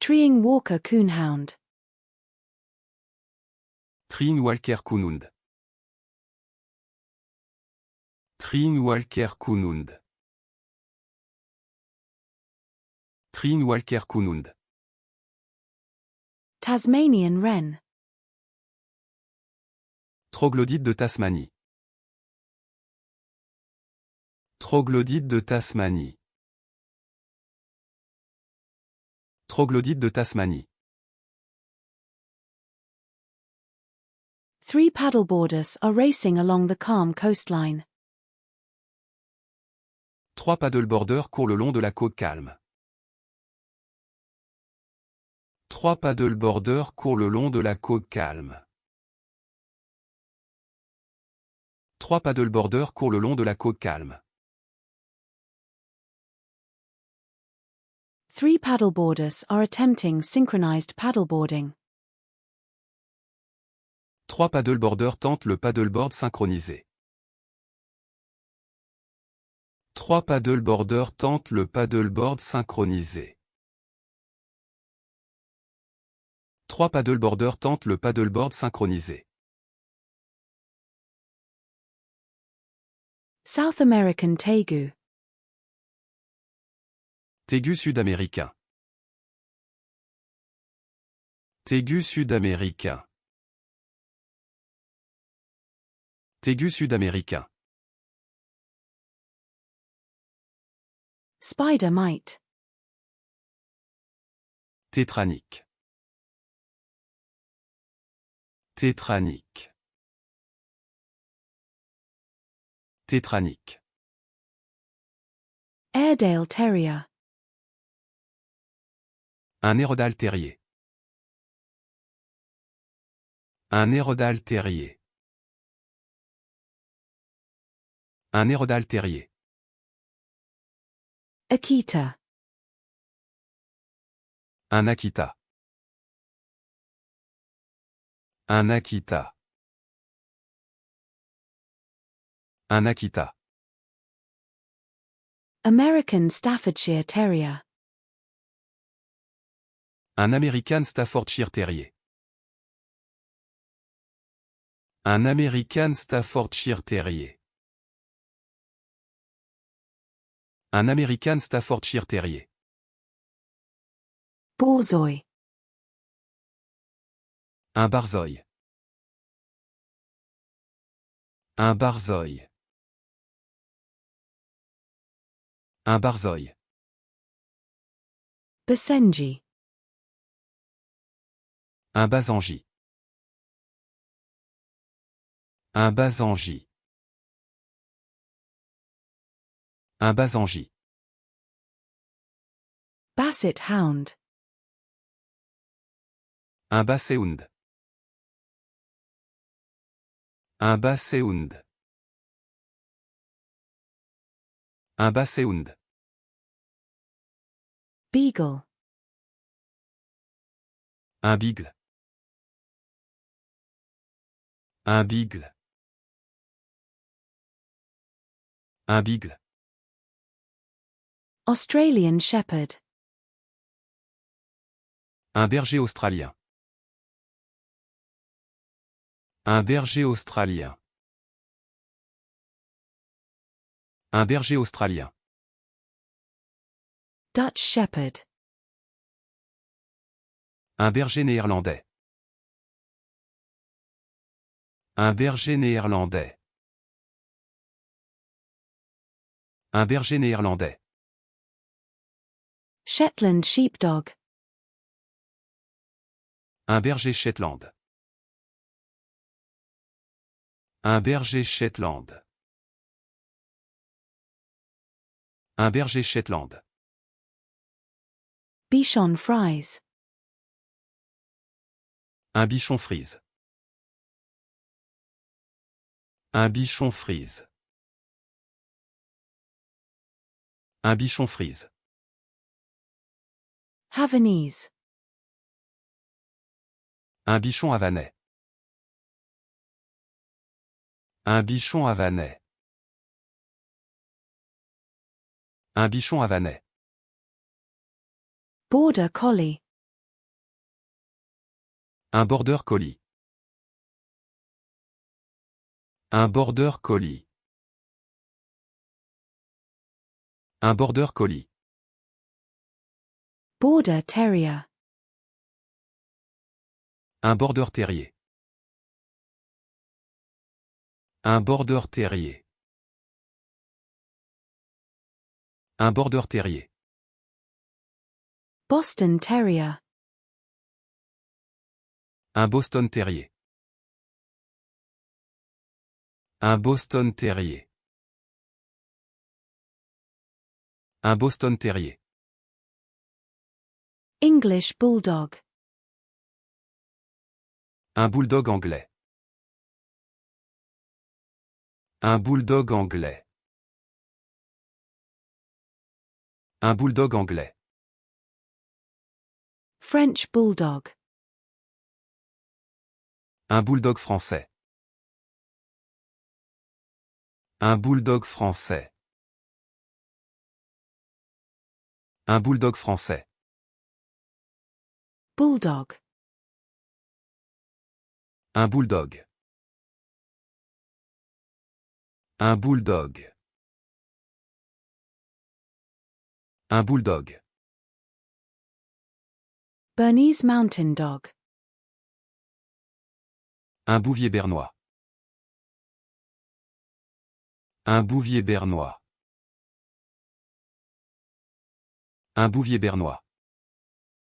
Treeing Walker Coonhound. Treeing Walker Coonhound. Treeing Walker Coonhound. Treeing Walker Coonhound. Tasmanian Wren. Troglodyte de Tasmanie. Troglodyte de Tasmanie. Troglodyte de Tasmanie. Three paddleboarders are racing along the calm coastline. Trois paddleboarders courent le long de la côte calme. Trois paddleboarders courent le long de la côte calme. Trois paddleboarders courent le long de la côte calme. Three paddleboarders are attempting synchronized paddleboarding. Trois paddleboarders tentent le paddleboard synchronisé. Trois paddleboarders tentent le paddleboard synchronisé. Trois paddleboarders tentent le paddleboard synchronisé. South American Tegu. Tégu sud-américain. Tégu sud-américain. Tégu sud-américain. Spider mite. Tétranique. Tétranique. Tétranique. Airedale Terrier. Un Airedale terrier. Un Airedale terrier. Un Airedale terrier. Akita. Un Akita. Un Akita. Un Akita. American Staffordshire Terrier. Un American Staffordshire terrier. Un American Staffordshire terrier. Un American Staffordshire terrier. Borzoi. Un Barzoi. Un Barzoi. Un Barzoi. Basenji. Un Basenji. Un Basenji. Un Basenji. Basset Hound. Un Basséhound. Un Basséhound. Un Basséhound. Beagle. Un Beagle. Un Beagle. Un Beagle. Australian Shepherd. Un berger australien. Un berger australien. Un berger australien. Dutch Shepherd. Un berger néerlandais. Un berger néerlandais. Un berger néerlandais. Shetland Sheepdog. Un berger Shetland. Un berger Shetland. Un berger Shetland. Bichon Frise. Un bichon frise. Un bichon frise. Un bichon frise. Havanese. Un bichon havanais. Un bichon havanais. Un bichon havanais. Border Collie. Un border collie. Un border collie. Un border collie. Border terrier. Un border terrier. Un border terrier. Un border terrier. Boston terrier. Un Boston terrier. Un Boston terrier. Un Boston terrier. English bulldog. Un bulldog anglais. Un bulldog anglais. Un bulldog anglais. French bulldog. Un bulldog français. Un bulldog français. Un bulldog français. Bulldog. Un bulldog. Un bulldog. Un bulldog. Bernese mountain dog. Un bouvier bernois. Un bouvier bernois. Un bouvier bernois.